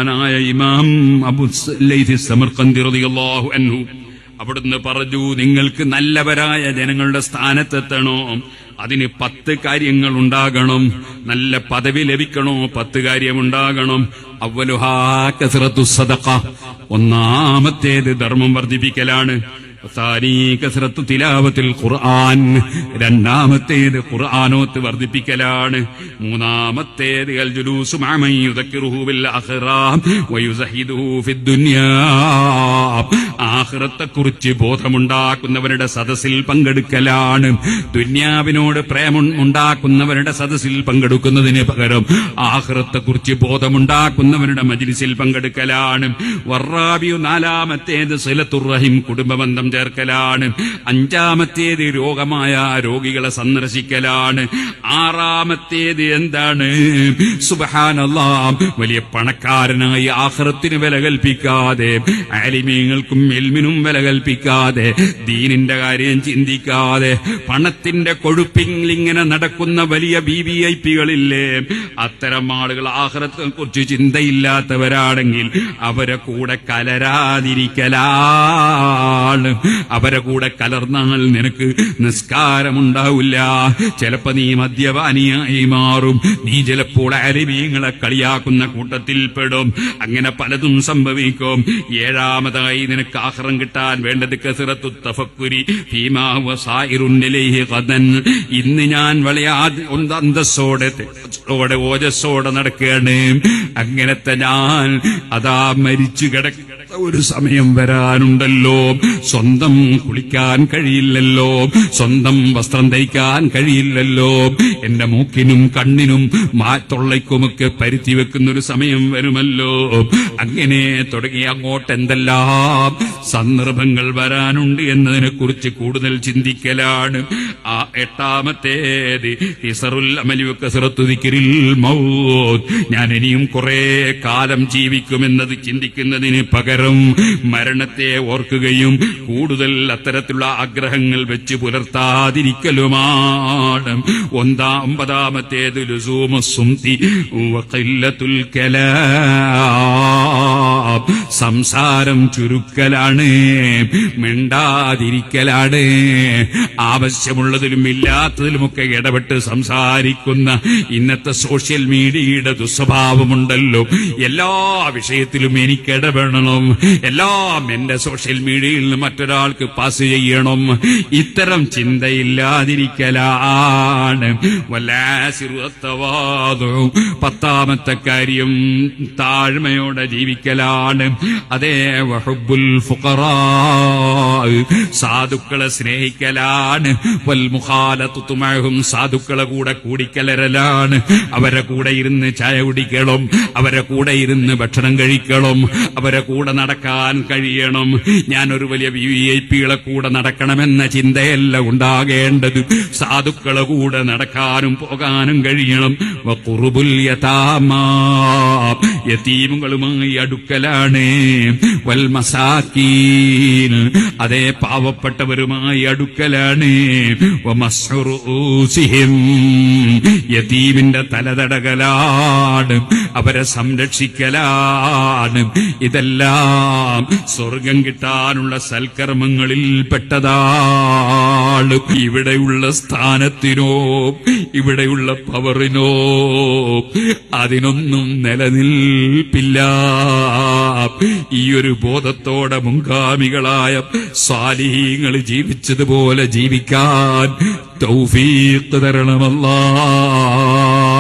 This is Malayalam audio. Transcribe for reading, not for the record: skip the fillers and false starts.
മഹാനായ ഇമാം അബൂ ലൈഥി സമർഖന്ദി റളിയല്ലാഹു അൻഹു അവിടുന്ന് പറഞ്ഞു, നിങ്ങൾക്ക് നല്ലവരായ ജനങ്ങളുടെ സ്ഥാനത്തെത്തണോ, അതിന് 10 കാര്യങ്ങൾ ഉണ്ടാകണം. നല്ല പദവി ലഭിക്കണോ 10 കാര്യമുണ്ടാകണം. അവ്വലുഹാ കസ്റത്തു സദഖ, ഒന്നാമത്തേത് ധർമ്മം വർദ്ധിപ്പിക്കലാണ്. കസ്റത്തു തിലാവത്തിൽ ഖുർആൻ, രണ്ടാമത്തേത് ഖുർആനോത്ത് വർദ്ധിപ്പിക്കലാണ്. മൂന്നാമത്തേത് അൽ ജുലൂസു മഅ മൻ യുദക്കിറുഹു ബിൽ ആഖിറ വയുസഹിദുഹു ഫിദ് ദുനിയാ, ആഖിറത്തെക്കുറിച്ച് ബോധമുണ്ടാക്കുന്നവരുടെ സദസ്സിൽ പങ്കെടുക്കലാണ്. ദുനിയാവിനോട് പ്രേമമുണ്ടാക്കുന്നവരുടെ സദസ്സിൽ പങ്കെടുക്കുന്നതിന് പകരം ആഖിറത്തെക്കുറിച്ച് ബോധമുണ്ടാക്കുന്നവരുടെ മജ്ലിസിൽ പങ്കെടുക്കലാണ്. വറാബിയു, നാലാമത്തേത് സിലത്തുർ റഹിം, കുടുംബബന്ധം ചേർക്കലാണ്. അഞ്ചാമത്തേത് രോഗമായ രോഗികളെ സന്ദർശിക്കലാണ്. ആറാമത്തേത് എന്താണ്? സുബ്ഹാനല്ലാഹ്, വലിയ പണക്കാരനായി ആഖിറത്തിന് വില കൽപ്പിക്കാതെ, ആലിമീങ്ങൾക്കും ഇൽമിനും വില കൽപ്പിക്കാതെ, ദീനിന്റെ കാര്യം ചിന്തിക്കാതെ, പണത്തിന്റെ കൊഴുപ്പിൽ ഇങ്ങനെ നടക്കുന്ന വലിയ വിവിഐപികളില്ലേ, അത്തരം ആളുകൾ ആഖിറത്തിനെ കുറിച്ച് ചിന്തയില്ലാത്തവരാണെങ്കിൽ അവരെ കൂടെ കലരാതിരിക്കലാണ്. അവരെ കൂടെ കലർന്നാൽ നിനക്ക് നിസ്കാരമുണ്ടാവില്ല. ചിലപ്പോ നീ മദ്യപാനിയായി മാറും. നീ ചിലപ്പോൾ ആലിമീങ്ങളെ കളിയാക്കുന്ന കൂട്ടത്തിൽപ്പെടും. അങ്ങനെ പലതും സംഭവിക്കും. ഏഴാമതായി നിനക്ക് ആഖിറം കിട്ടാൻ വേണ്ടത് കസ്റത്തു തഫക്കുരി ഫീമാ വസായിറുൻ ഇലൈഹി ഗദൻ. ഇന്ന് ഞാൻ വലിയ അന്തസ്സോടെ ഓജസ്സോടെ നടക്കുകയാണ്. അങ്ങനത്തെ ഞാൻ അതാ മരിച്ചു കിടക്കുന്ന ഒരു സമയം വരാനുണ്ടല്ലോ. സ്വന്തം കുളിക്കാൻ കഴിയില്ലല്ലോ, സ്വന്തം വസ്ത്രം ധരിക്കാൻ കഴിയില്ലല്ലോ, എന്റെ മൂക്കിനും കണ്ണിനും തൊള്ളയ്ക്കുമൊക്കെ പരുത്തി വെക്കുന്നൊരു സമയം വരുമല്ലോ. അങ്ങനെ തുടങ്ങി അങ്ങോട്ട് എന്തെല്ലാം സന്ദർഭങ്ങൾ വരാനുണ്ട് എന്നതിനെ കുറിച്ച് കൂടുതൽ ചിന്തിക്കലാണ്. ആ എട്ടാമത്തേത് ഇസറുൽ അമലി വകസ്റത്തു ദിക്റിൽ മൗത്ത്. ഞാൻ ഇനിയും കുറെ കാലം ജീവിക്കുമെന്നത് ചിന്തിക്കുന്നതിന് പകരം മരണത്തെ ഓർക്കുകയും കൂടുതൽ അത്തരത്തിലുള്ള ആഗ്രഹങ്ങൾ വെച്ച് പുലർത്താതിരിക്കലുമാണ്. ഒമ്പതാമത്തേത് ലുസൂമുസ് സുംതി വഖില്ലത്തുൽ കലാം. സംസാരം ചുരുക്കലാണ്, മിണ്ടാതിരിക്കലാണ്. ആവശ്യമുള്ളതിലും ഇല്ലാത്തതിലുമൊക്കെ ഇടപെട്ട് സംസാരിക്കുന്ന ഇന്നത്തെ സോഷ്യൽ മീഡിയയുടെ ദുസ്വഭാവമുണ്ടല്ലോ. എല്ലാ വിഷയത്തിലും എനിക്ക് ഇടപെടണം, എല്ലാം എന്റെ സോഷ്യൽ മീഡിയയിൽ നിന്ന് മറ്റൊരാൾക്ക് പാസ് ചെയ്യണം. ഇത്തരം ചിന്തയില്ലാതിരിക്കലാണ്. പത്താമത്തെ കാര്യം താഴ്മയോടെ ജീവിക്കലാണ്. അതേ വഹുബ്ബുൽ ഫുഖറാ, സാധുക്കളെ സ്നേഹിക്കലാണ്. വൽ മുഖാലത്തുതു മഅഹും, സാധുക്കളെ കൂടെ കൂടിക്കലരലാണ്. അവരെ കൂടെ ഇരുന്ന് ചായ കുടിക്കണം, അവരെ കൂടെ ഇരുന്ന് ഭക്ഷണം കഴിക്കണം, അവരെ കൂടെ നടക്കാൻ കഴിയണം. ഞാനൊരു വലിയ വിഐപികളെ കൂടെ നടക്കണമെന്ന ചിന്തയല്ല ഉണ്ടാകേണ്ടത്. സാധുക്കളെ കൂടെ നടക്കാനും പോകാനും കഴിയണം. വഖുർബുൽ യതാമാ, യതീമുകളുമായി അടുക്കലാണ്. വൽ മസാകീൻ, അതേ പാവപ്പെട്ടവരുമായി അടുക്കലാണ്. വമസ്റുസിഹിം, യതീമിന്റെ തലതടകലാണ്, അവരെ സംരക്ഷിക്കലാണ്. ഇതെല്ലാം സ്വർഗം കിട്ടാനുള്ള സൽക്കർമ്മങ്ങളിൽ പെട്ടതാണ്. ഇവിടെയുള്ള സ്ഥാനത്തിനോ ഇവിടെയുള്ള പവറിനോ അതിനൊന്നും നിലനിൽപ്പില്ല. ഈ ഒരു ബോധത്തോടെ മുൻഗാമികളായ സാലിഹീങ്ങൾ ജീവിച്ചതുപോലെ ജീവിക്കാൻ തൗഫീഖ് തരണമല്ലാഹ്.